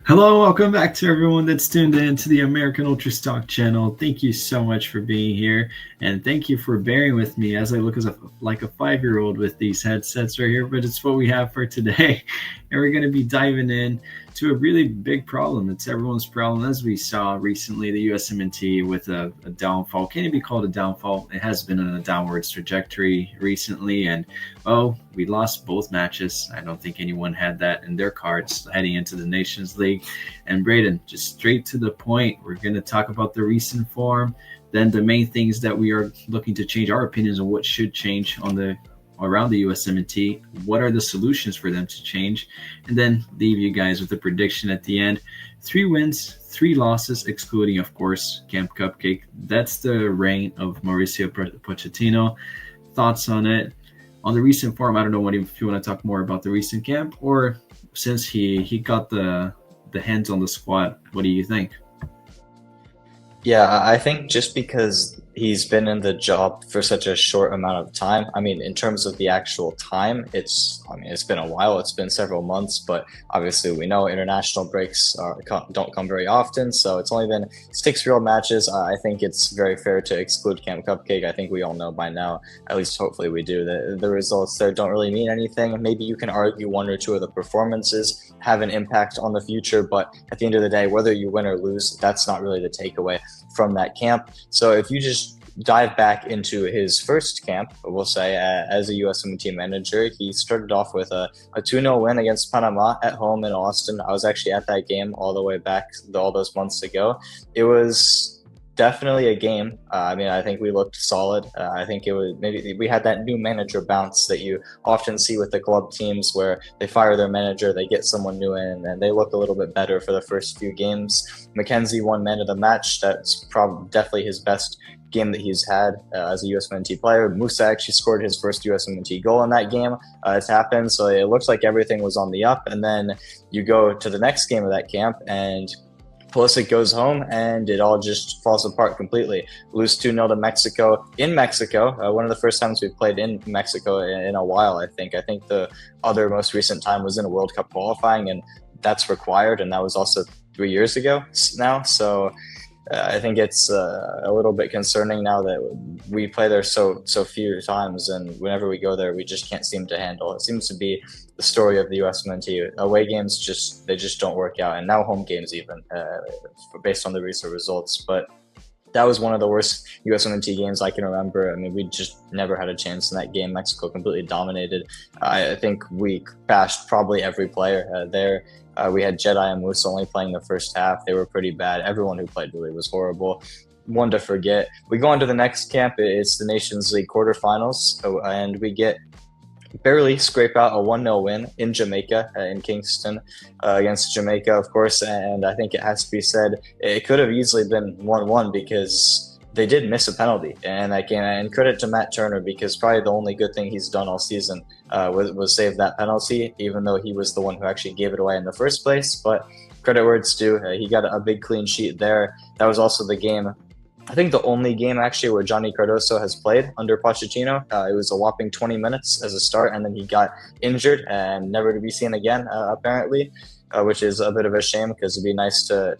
Hello, welcome back to everyone that's tuned in to the American Ultra Stock channel. Thank you so much for being here, and thank you for bearing with me as I look like a 5-year-old with these headsets right here. But it's what we have for today, and we're going to be diving in to a really big problem. It's everyone's problem, as we saw recently. The USMNT with a downfall. Can it be called a downfall? It has been on a downwards trajectory recently, and we lost both matches. I don't think anyone had that in their cards heading into the Nations League. And Braden, just straight to the point, we're going to talk about the recent form, then the main things that we are looking to change, our opinions on what should change on the around the USMNT, what are the solutions for them to change, and then leave you guys with a prediction at the end. 3 wins, 3 losses, excluding, of course, Camp Cupcake. That's the reign of Mauricio Pochettino. Thoughts on it? On the recent form, I don't know if you want to talk more about the recent camp, or since he got the hands on the squad, what do you think? Yeah, I think just because he's been in the job for such a short amount of time. I mean, in terms of the actual time, it's been a while. It's been several months, but obviously we know international breaks don't come very often. So it's only been 6 real matches. I think it's very fair to exclude Camp Cupcake. I think we all know by now, at least hopefully we do, that the results there don't really mean anything. Maybe you can argue one or two of the performances have an impact on the future, but at the end of the day, whether you win or lose, that's not really the takeaway from that camp. So if you just dive back into his first camp, we'll say, as a USMNT manager, he started off with a 2-0 win against Panama at home in Austin. I was actually at that game all the way back all those months ago. It was definitely a game. I mean, I think we looked solid. I think it was maybe we had that new manager bounce that you often see with the club teams where they fire their manager, they get someone new in, and they look a little bit better for the first few games. Mackenzie won man of the match. That's probably definitely his best game that he's had as a USMNT player. Musa actually scored his first USMNT goal in that game. It's happened, so it looks like everything was on the up. And then you go to the next game of that camp, and Pulisic goes home, and it all just falls apart completely. Lose 2-0 to Mexico in Mexico. One of the first times we've played in Mexico in a while, I think. I think the other most recent time was in a World Cup qualifying, and that's required, and that was also 3 years ago now. So I think it's a little bit concerning now that we play there so few times, and whenever we go there, we just can't seem to handle. It seems to be the story of the USMNT. Away games just don't work out, and now home games even, based on the recent results. But that was one of the worst USMNT games I can remember. I mean, we just never had a chance in that game. Mexico completely dominated. I think we bashed probably every player there. We had Jedi and Moose only playing the first half. They were pretty bad. Everyone who played really was horrible. One to forget. We go on to the next camp. It's the Nations League quarterfinals, and we get barely scrape out a 1-0 win in Jamaica, in Kingston, against Jamaica, of course. And I think it has to be said, it could have easily been 1-1 because they did miss a penalty in that game. And credit to Matt Turner, because probably the only good thing he's done all season was save that penalty, even though he was the one who actually gave it away in the first place. But credit where it's due, he got a big clean sheet there. That was also the game, I think the only game actually where Johnny Cardoso has played under Pochettino. It was a whopping 20 minutes as a start, and then he got injured and never to be seen again, apparently, which is a bit of a shame because it'd be nice to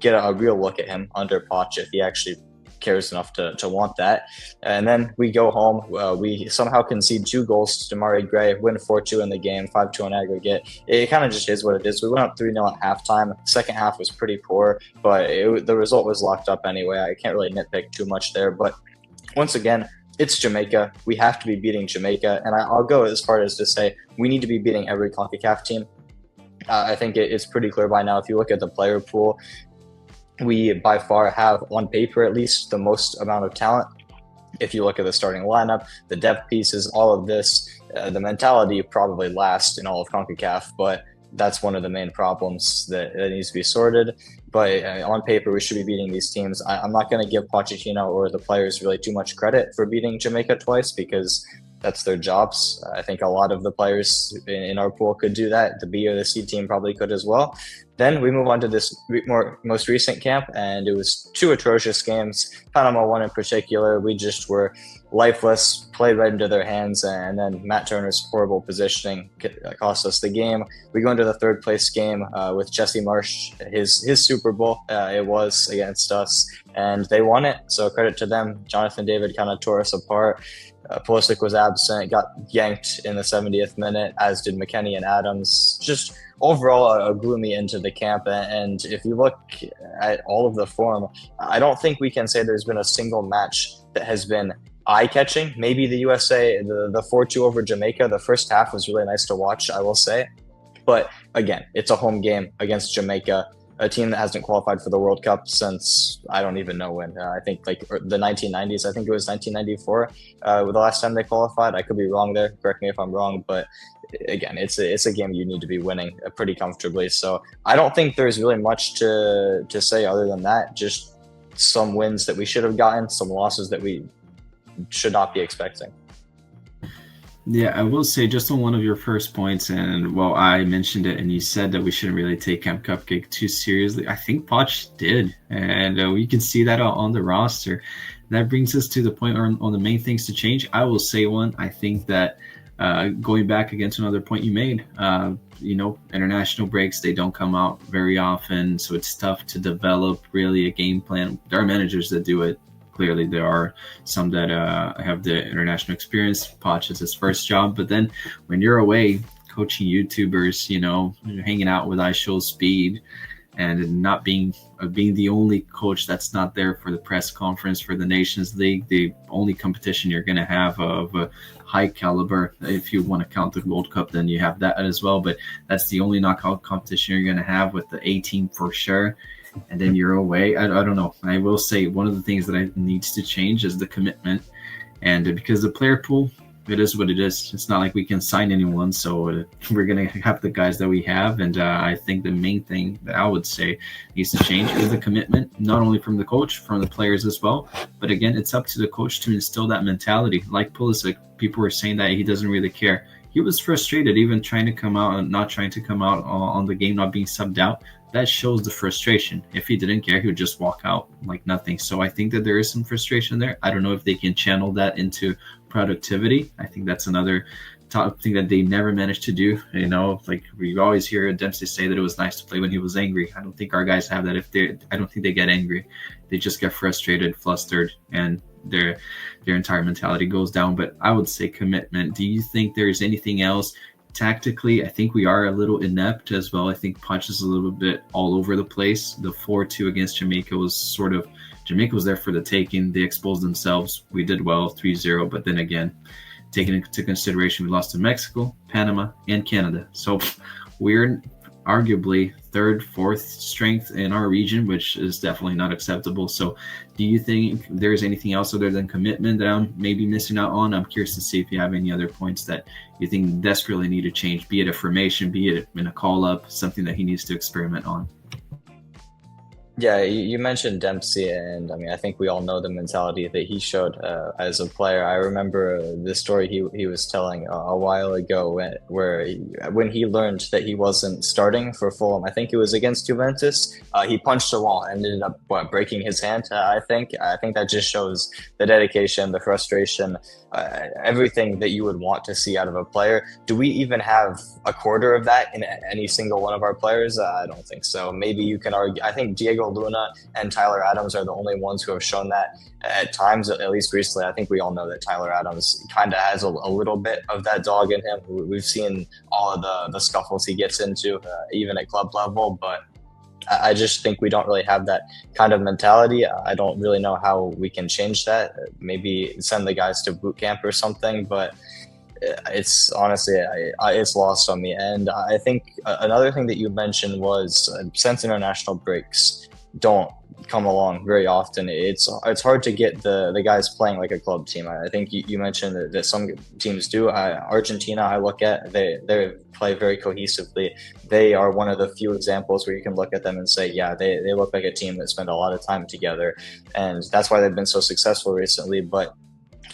get a real look at him under Poch if he actually cares enough to want that. And then we go home. We somehow concede 2 goals to Demarai Gray, win 4-2 in the game, 5-2 on aggregate. It kind of just is what it is. We went up 3-0 at halftime. Second half was pretty poor, but the result was locked up anyway. I can't really nitpick too much there. But once again, it's Jamaica. We have to be beating Jamaica. And I'll go as far as to say we need to be beating every CONCACAF team. I think it's pretty clear by now. If you look at the player pool, we by far have, on paper at least, the most amount of talent. If you look at the starting lineup, the depth pieces, all of this, the mentality probably last in all of CONCACAF, but that's one of the main problems that needs to be sorted. But on paper, we should be beating these teams. I'm not going to give Pochettino or the players really too much credit for beating Jamaica twice because that's their jobs. I think a lot of the players in our pool could do that. The B or the C team probably could as well. Then we move on to this most recent camp, and it was two atrocious games. Panama one in particular, we just were lifeless, played right into their hands, and then Matt Turner's horrible positioning cost us the game. We go into the third place game with Jesse Marsh, his Super Bowl. It was against us, and they won it. So credit to them. Jonathan David kind of tore us apart. Pulisic was absent, got yanked in the 70th minute, as did McKennie and Adams. Just overall a gloomy end to the camp. And if you look at all of the form, I don't think we can say there's been a single match that has been eye-catching. Maybe the USA, the 4-2 over Jamaica, the first half was really nice to watch, I will say. But again, it's a home game against Jamaica, a team that hasn't qualified for the World Cup since I don't even know when. I think like the 1990s. I think it was 1994, the last time they qualified. I could be wrong there. Correct me if I'm wrong. But again, it's a game you need to be winning pretty comfortably. So I don't think there's really much to say other than that. Just some wins that we should have gotten, some losses that we should not be expecting. Yeah, I will say just on one of your first points, and well, I mentioned it, and you said that we shouldn't really take Camp Cupcake too seriously. I think Poch did, and we can see that on the roster. That brings us to the point on the main things to change. I will say one. I think that going back against another point you made, international breaks, they don't come out very often, so it's tough to develop really a game plan. There are managers that do it. Clearly, there are some that have the international experience. Poch is his first job, but then when you're away coaching YouTubers, you're hanging out with iShowSpeed, and not being the only coach that's not there for the press conference for the Nations League, the only competition you're going to have of a high caliber, if you want to count the World Cup, then you have that as well. But that's the only knockout competition you're going to have with the A team for sure. And then you're away. I don't know. I will say one of the things that needs to change is the commitment. And because the player pool, it is what it is. It's not like we can sign anyone. So we're going to have the guys that we have. And I think the main thing that I would say needs to change is the commitment, not only from the coach, from the players as well. But again, it's up to the coach to instill that mentality. Like Pulisic, people were saying that he doesn't really care. He was frustrated even trying to come out and not trying to come out on the game, not being subbed out. That shows the frustration. If he didn't care, he would just walk out like nothing. So I think that there is some frustration there. I don't know if they can channel that into productivity. I think that's another top thing that they never managed to do. Like we always hear Dempsey say that it was nice to play when he was angry. I don't think our guys have that. I don't think they get angry. They just get frustrated, flustered, and their entire mentality goes down. But I would say commitment. Do you think there's anything else? Tactically, I think we are a little inept as well. I think Punch is a little bit all over the place. The 4-2 against Jamaica was Jamaica was there for the taking. They exposed themselves. We did well, 3-0. But then again, taking into consideration, we lost to Mexico, Panama, and Canada. So we're arguably third, fourth strength in our region, which is definitely not acceptable. So do you think there's anything else other than commitment that I'm maybe missing out on? I'm curious to see if you have any other points that you think desperately need to change, be it a formation, be it in a call-up, something that he needs to experiment on. Yeah, you mentioned Dempsey, and I mean, I think we all know the mentality that he showed as a player. I remember the story he was telling a while ago when he learned that he wasn't starting for Fulham. I think it was against Juventus. He punched a wall and ended up breaking his hand. I think that just shows the dedication, the frustration, everything that you would want to see out of a player. Do we even have a quarter of that in any single one of our players? I don't think so. Maybe you can argue. I think Diego Luna and Tyler Adams are the only ones who have shown that at times, at least recently. I think we all know that Tyler Adams kind of has a little bit of that dog in him. We've seen all of the scuffles he gets into, even at club level, but I just think we don't really have that kind of mentality. I don't really know how we can change that. Maybe send the guys to boot camp or something, but it's honestly, it's lost on me. And I think another thing that you mentioned was since international breaks don't come along very often, it's hard to get the guys playing like a club team. I think you mentioned that some teams do. Argentina, I look at, they play very cohesively. They are one of the few examples where you can look at them and say, yeah, they look like a team that spent a lot of time together, and that's why they've been so successful recently. But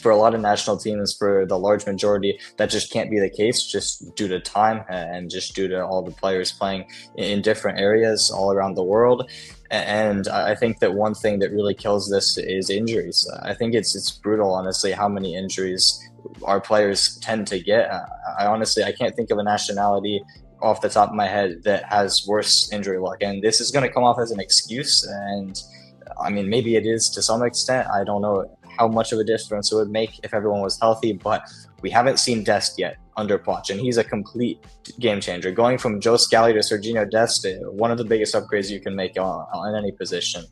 for a lot of national teams, for the large majority, that just can't be the case just due to time and just due to all the players playing in different areas all around the world. And I think that one thing that really kills this is injuries. I think it's brutal, honestly, how many injuries our players tend to get. I honestly, I can't think of a nationality off the top of my head that has worse injury luck. And this is going to come off as an excuse. And I mean, maybe it is to some extent. I don't know how much of a difference it would make if everyone was healthy, but we haven't seen Dest yet under Poch, and he's a complete game changer. Going from Joe Scally to Serginho Dest, one of the biggest upgrades you can make on any position.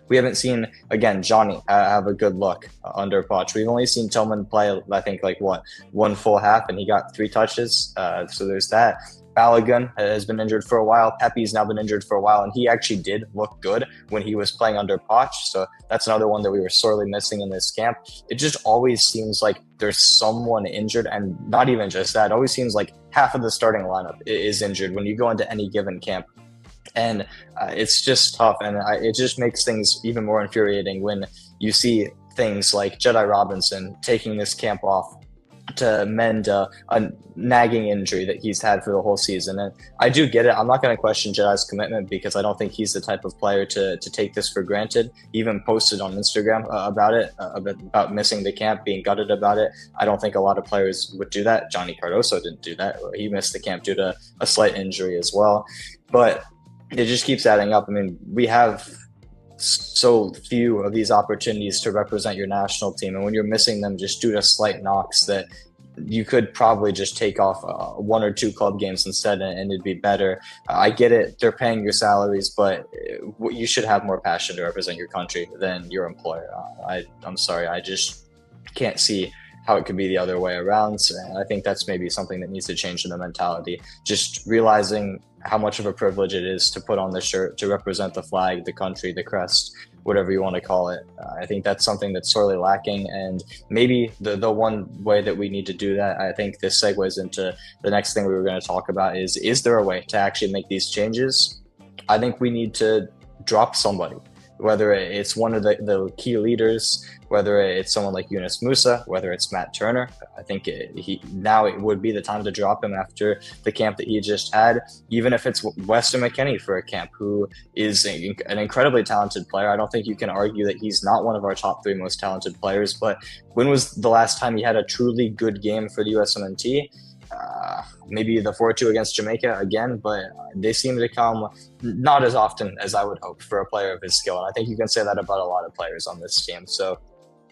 We haven't seen, again, Johnny have a good look under Poch. We've only seen Tillman play, I think, like what, one full half, and he got 3 touches. So there's that. Balogun has been injured for a while. Pepe's now been injured for a while, and he actually did look good when he was playing under Poch. So that's another one that we were sorely missing in this camp. It just always seems like there's someone injured, and not even just that. It always seems like half of the starting lineup is injured when you go into any given camp. And it's just tough, and it just makes things even more infuriating when you see things like Jedi Robinson taking this camp off to mend a nagging injury that he's had for the whole season. And I do get it. I'm not going to question Jedi's commitment because I don't think he's the type of player to take this for granted. He even posted on Instagram about it, about missing the camp, being gutted about it. I don't think a lot of players would do that. Johnny Cardoso didn't do that. He missed the camp due to a slight injury as well. But it just keeps adding up. I mean, we have so few of these opportunities to represent your national team, and when you're missing them just due to slight knocks, that you could probably just take off 1 or 2 club games instead, and it'd be better. I get it, they're paying your salaries, but you should have more passion to represent your country than your employer. I'm sorry, I just can't see how it could be the other way around. And I think that's maybe something that needs to change in the mentality. Just realizing how much of a privilege it is to put on the shirt, to represent the flag, the country, the crest, whatever you want to call it. I think that's something that's sorely lacking. And maybe the one way that we need to do that, I think this segues into the next thing we were going to talk about, is there a way to actually make these changes? I think we need to drop somebody, whether it's one of the key leaders, whether it's someone like Yunus Musa, whether it's Matt Turner. I think now it would be the time to drop him after the camp that he just had, even if it's Weston McKennie for a camp, who is an incredibly talented player. I don't think you can argue that he's not one of our top 3 most talented players, but when was the last time he had a truly good game for the USMNT? Maybe the 4-2 against Jamaica again, but they seem to come not as often as I would hope for a player of his skill. And I think you can say that about a lot of players on this team. So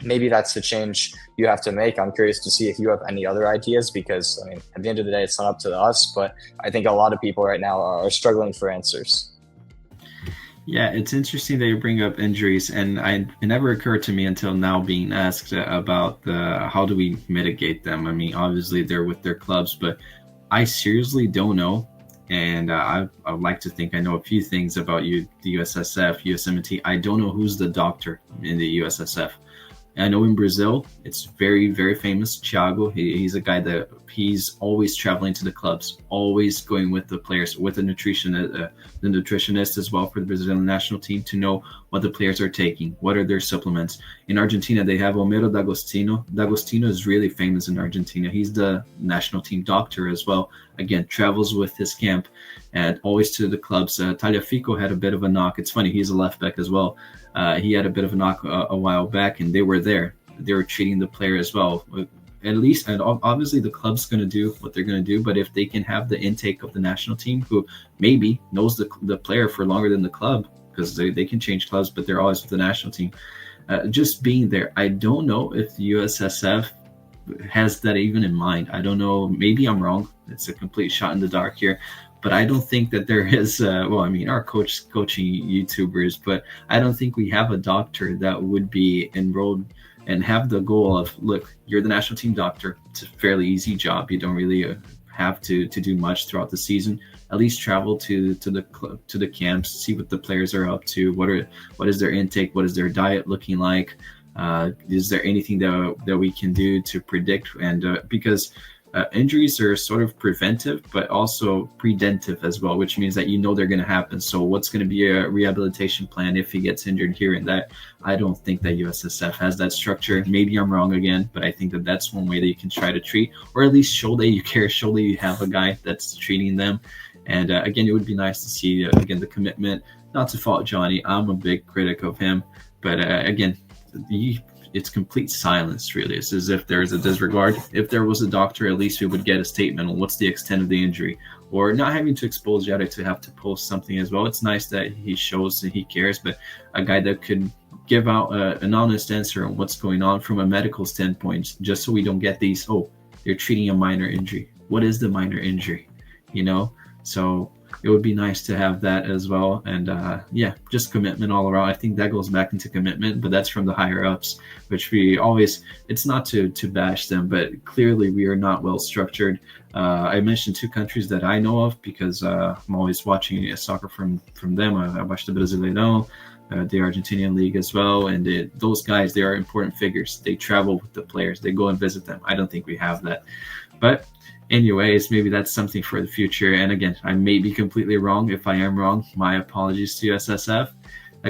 maybe that's the change you have to make. I'm curious to see if you have any other ideas, because I mean, at the end of the day, it's not up to us, but I think a lot of people right now are struggling for answers. Yeah, it's interesting that you bring up injuries, and it never occurred to me until now being asked about how do we mitigate them. I mean, obviously they're with their clubs, but I seriously don't know. And I would like to think I know a few things about the USSF, USMNT. I don't know who's the doctor in the USSF. I know in Brazil, it's very, very famous. Thiago, he's a guy that he's always traveling to the clubs, always going with the players, with the nutritionist as well for the Brazilian national team to know what the players are taking, what are their supplements. In Argentina, they have Homero D'Agostino. D'Agostino is really famous in Argentina. He's the national team doctor as well. Again, travels with his camp and always to the clubs. Tagliafico had a bit of a knock. It's funny, he's a left back as well. He had a bit of a knock a while back, and they were there. They were treating the player as well. At least, and obviously the club's going to do what they're going to do, but if they can have the intake of the national team, who maybe knows the player for longer than the club, because they can change clubs, but they're always with the national team, just being there. I don't know if the USSF has that even in mind. I don't know. Maybe I'm wrong. It's a complete shot in the dark here. But I don't think that there is, our coaching YouTubers, but I don't think we have a doctor that would be enrolled and have the goal of, look, you're the national team doctor. It's a fairly easy job. You don't really have to do much throughout the season. At least travel to the camps, see what the players are up to. What is their intake? What is their diet looking like? Is there anything that we can do to predict? And because injuries are sort of preventive, but also predentive as well, which means that you know they're going to happen. So, what's going to be a rehabilitation plan if he gets injured here and that? I don't think that USSF has that structure. Maybe I'm wrong again, but I think that that's one way that you can try to treat, or at least show that you care, show that you have a guy that's treating them. And again, it would be nice to see again the commitment. Not to fault Johnny, I'm a big critic of him, but again, it's complete silence. Really, it's as if there's a disregard. If there was a doctor, at least we would get a statement on what's the extent of the injury, or not having to expose Jada to have to post something as well. It's nice that he shows that he cares, but a guy that could give out an honest answer on what's going on from a medical standpoint, just so we don't get these. Oh, they're treating a minor injury. What is the minor injury? You know, so it would be nice to have that as well. And yeah, just commitment all around. I think that goes back into commitment, but that's from the higher ups, which we always, it's not to bash them, but clearly we are not well structured. I mentioned two countries that I know of because I'm always watching soccer from them. I watch the Brasileirão, the Argentinian league as well. And those guys, they are important figures. They travel with the players. They go and visit them. I don't think we have that. But anyways, maybe that's something for the future. And again, I may be completely wrong. If I am wrong, my apologies to USSF.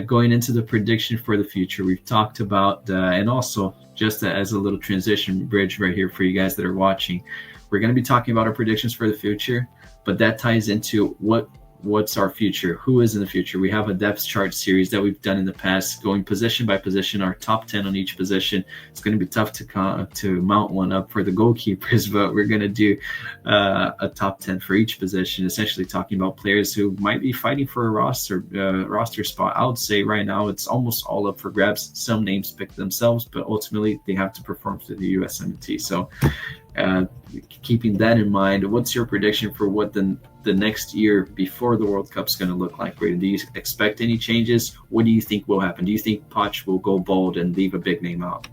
Going into the prediction for the future, we've talked about, and also just as a little transition bridge right here for you guys that are watching, we're going to be talking about our predictions for the future, but that ties into what's our future, who is in the future. We have a depth chart series that we've done in the past, going position by position, our top 10 on each position. It's going to be tough to mount one up for the goalkeepers, but we're going to do a top 10 for each position, essentially talking about players who might be fighting for a roster spot. I would say right now it's almost all up for grabs. Some names pick themselves, but ultimately they have to perform for the USMNT. So keeping that in mind, what's your prediction for what the next year before the World Cup is going to look like? Do you expect any changes? What do you think will happen? Do you think Poch will go bold and leave a big name out?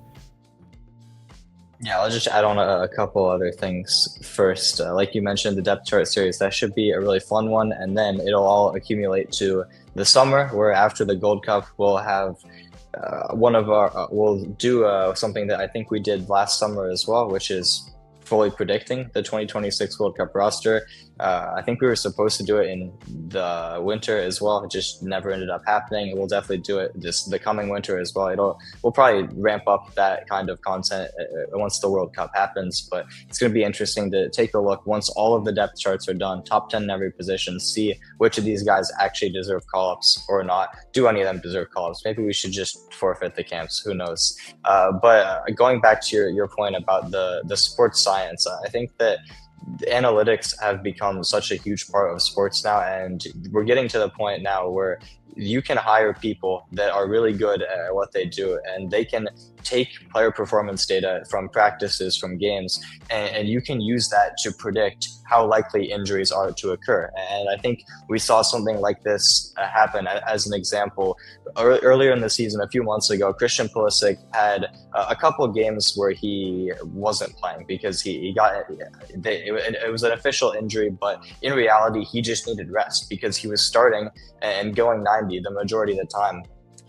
Yeah, I'll just add on a couple other things first. Like you mentioned, the depth chart series, that should be a really fun one. And then it'll all accumulate to the summer, where after the Gold Cup, we'll have we'll do something that I think we did last summer as well, which is fully predicting the 2026 World Cup roster. I think we were supposed to do it in the winter as well. It just never ended up happening. We'll definitely do it the coming winter as well. We'll probably ramp up that kind of content once the World Cup happens, but it's going to be interesting to take a look once all of the depth charts are done, top 10 in every position, see which of these guys actually deserve call-ups or not. Do any of them deserve call-ups? Maybe we should just forfeit the camps. Who knows? But going back to your point about the sports science, I think that analytics have become such a huge part of sports now, and we're getting to the point now where you can hire people that are really good at what they do, and they can take player performance data from practices, from games, and you can use that to predict how likely injuries are to occur. And I think we saw something like this happen. As an example, earlier in the season, a few months ago, Christian Pulisic had a couple of games where he wasn't playing because it was an official injury, but in reality, he just needed rest because he was starting and going 90 the majority of the time,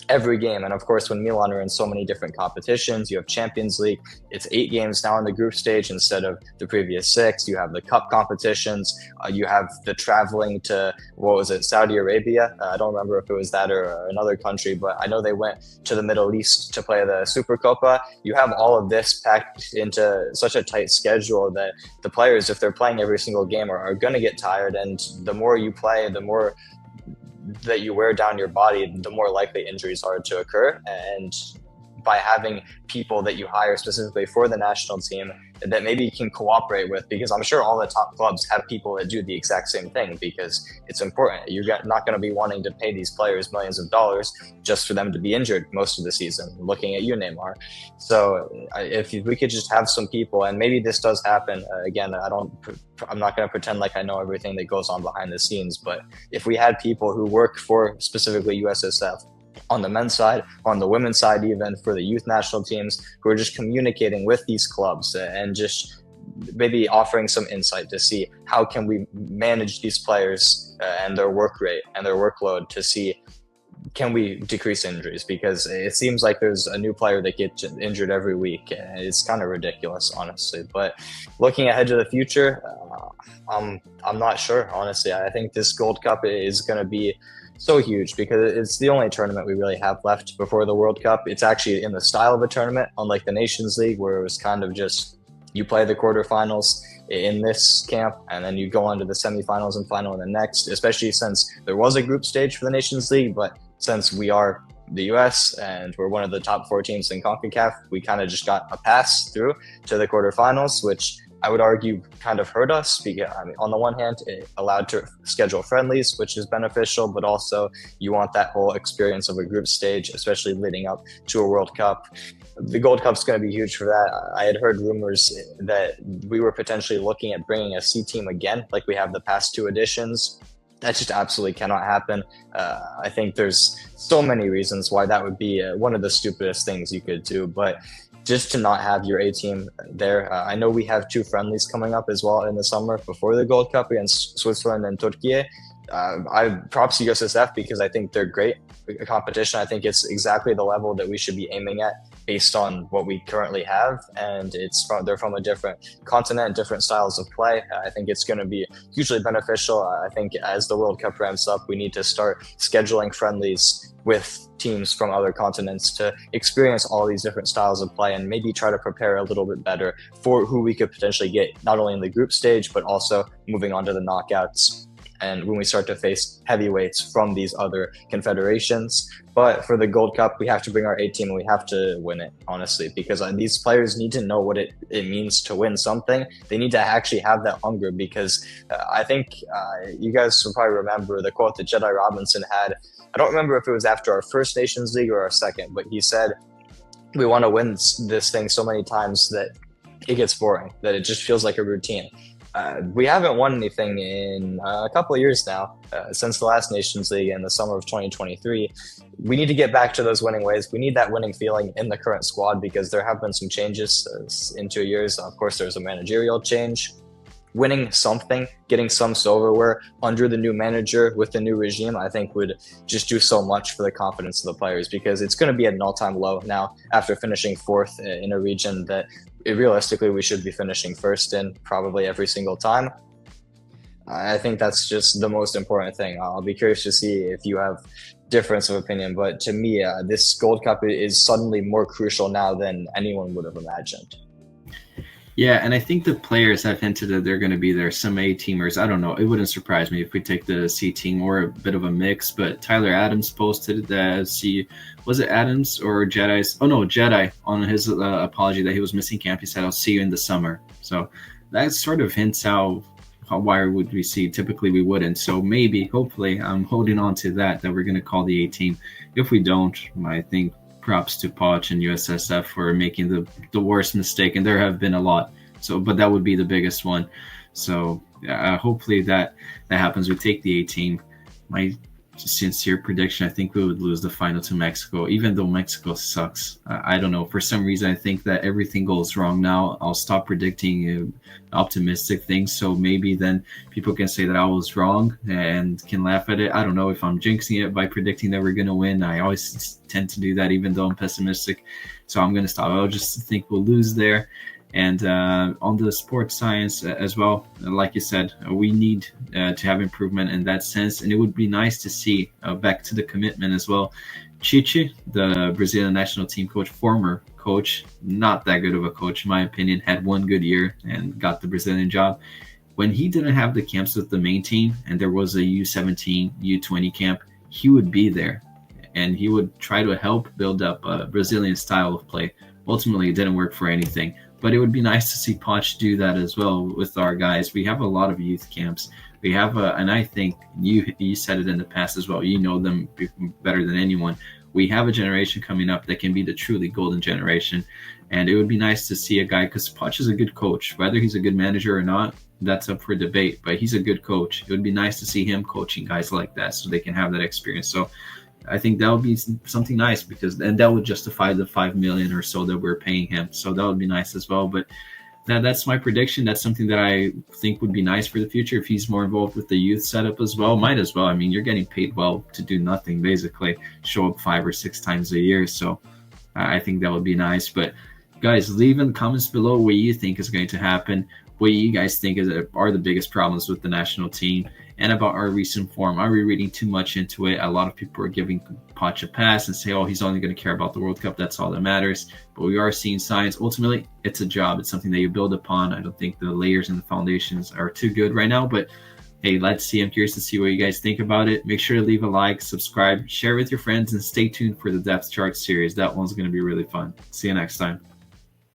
every game. And of course, when Milan are in so many different competitions, you have Champions League, it's 8 games now in the group stage instead of the previous 6. You have the cup competitions, you have the traveling to, what was it, Saudi Arabia? I don't remember if it was that or another country, but I know they went to the Middle East to play the Supercopa. You have all of this packed into such a tight schedule that the players, if they're playing every single game, are going to get tired. And the more you play, the more that you wear down your body, the more likely injuries are to occur. And by having people that you hire specifically for the national team that maybe you can cooperate with, because I'm sure all the top clubs have people that do the exact same thing, because it's important. You're not going to be wanting to pay these players millions of dollars just for them to be injured most of the season, looking at you, Neymar. So if we could just have some people, and maybe this does happen, again, I'm not going to pretend like I know everything that goes on behind the scenes, but if we had people who work for specifically USSF, on the men's side, on the women's side, even for the youth national teams, who are just communicating with these clubs and just maybe offering some insight to see how can we manage these players and their work rate and their workload to see can we decrease injuries? Because it seems like there's a new player that gets injured every week. And it's kind of ridiculous, honestly. But looking ahead to the future, I'm not sure, honestly. I think this Gold Cup is going to be so huge because it's the only tournament we really have left before the World Cup. It's actually in the style of a tournament, unlike the Nations League, where it was kind of just you play the quarterfinals in this camp and then you go on to the semifinals and final in the next, especially since there was a group stage for the Nations League. But since we are the US and we're one of the top 4 teams in CONCACAF, we kind of just got a pass through to the quarterfinals, which I would argue kind of hurt us because, I mean, on the one hand, it allowed to schedule friendlies, which is beneficial, but also you want that whole experience of a group stage, especially leading up to a World Cup. The Gold Cup's going to be huge for that. I had heard rumors that we were potentially looking at bringing a C team again, like we have the past 2 editions. That just absolutely cannot happen. I think there's so many reasons why that would be one of the stupidest things you could do, but just to not have your A team there. I know we have 2 friendlies coming up as well in the summer before the Gold Cup against Switzerland and Turkey. I props to USSF because I think they're great competition. I think it's exactly the level that we should be aiming at based on what we currently have, and they're from a different continent, different styles of play. I think it's going to be hugely beneficial. I think as the World Cup ramps up, we need to start scheduling friendlies with teams from other continents to experience all these different styles of play and maybe try to prepare a little bit better for who we could potentially get not only in the group stage but also moving on to the knockouts and when we start to face heavyweights from these other confederations. But for the Gold Cup, we have to bring our A team and we have to win it, honestly, because these players need to know what it means to win something. They need to actually have that hunger because I think you guys will probably remember the quote that Jedi Robinson had. I don't remember if it was after our first Nations League or our second, but he said, we want to win this thing so many times that it gets boring, that it just feels like a routine. We haven't won anything in a couple of years now, since the last Nations League in the summer of 2023. We need to get back to those winning ways. We need that winning feeling in the current squad because there have been some changes in 2 years. Of course, there's a managerial change. Winning something, getting some silverware under the new manager with the new regime, I think would just do so much for the confidence of the players because it's going to be at an all-time low now after finishing 4th in a region that realistically we should be finishing 1st in probably every single time. I think that's just the most important thing. I'll be curious to see if you have difference of opinion, but to me, this Gold Cup is suddenly more crucial now than anyone would have imagined. Yeah, and I think the players have hinted that they're going to be there. Some A-teamers, I don't know. It wouldn't surprise me if we take the C team or a bit of a mix. But Tyler Adams posted that was it Adams or Jedi's? Oh, no, Jedi on his apology that he was missing camp. He said, I'll see you in the summer. So that sort of hints how why would we see? Typically, we wouldn't. So maybe, hopefully, I'm holding on to that we're going to call the A-team. If we don't, I think props to Poch and USSF for making the worst mistake, and there have been a lot. So, but that would be the biggest one. So, hopefully that happens. We take the A team. My sincere prediction: I think we would lose the final to Mexico, even though Mexico sucks. I don't know. For some reason, I think that everything goes wrong now. I'll stop predicting optimistic things. So maybe then people can say that I was wrong and can laugh at it. I don't know if I'm jinxing it by predicting that we're going to win. I always tend to do that, even though I'm pessimistic. So I'm going to stop. I'll just think we'll lose there. And on the sports science as well, like you said, we need to have improvement in that sense. And it would be nice to see, back to the commitment as well, Chichi, the Brazilian national team coach, former coach, not that good of a coach, in my opinion, had one good year and got the Brazilian job. When he didn't have the camps with the main team and there was a U17, U20 camp, he would be there. And he would try to help build up a Brazilian style of play. Ultimately, it didn't work for anything. But it would be nice to see Poch do that as well with our guys. We have a lot of youth camps. We have, and I think you said it in the past as well. You know them better than anyone. We have a generation coming up that can be the truly golden generation. And it would be nice to see a guy, because Poch is a good coach. Whether he's a good manager or not, that's up for debate. But he's a good coach. It would be nice to see him coaching guys like that so they can have that experience. So I think that would be something nice and that would justify the $5 million or so that we're paying him. So that would be nice as well. But That's my prediction. That's something that I think would be nice for the future if he's more involved with the youth setup as well. Might as well. I mean, you're getting paid well to do nothing, basically. Show up 5 or 6 times a year. So I think that would be nice. But guys, leave in the comments below what you think is going to happen. What you guys think are the biggest problems with the national team, and about our recent form. Are we reading too much into it? A lot of people are giving Poch a pass and say, oh, he's only going to care about the World Cup. That's all that matters. But we are seeing signs. Ultimately, it's a job. It's something that you build upon. I don't think the layers and the foundations are too good right now, but hey, let's see. I'm curious to see what you guys think about it. Make sure to leave a like, subscribe, share with your friends, and stay tuned for the depth chart series. That one's going to be really fun. See you next time.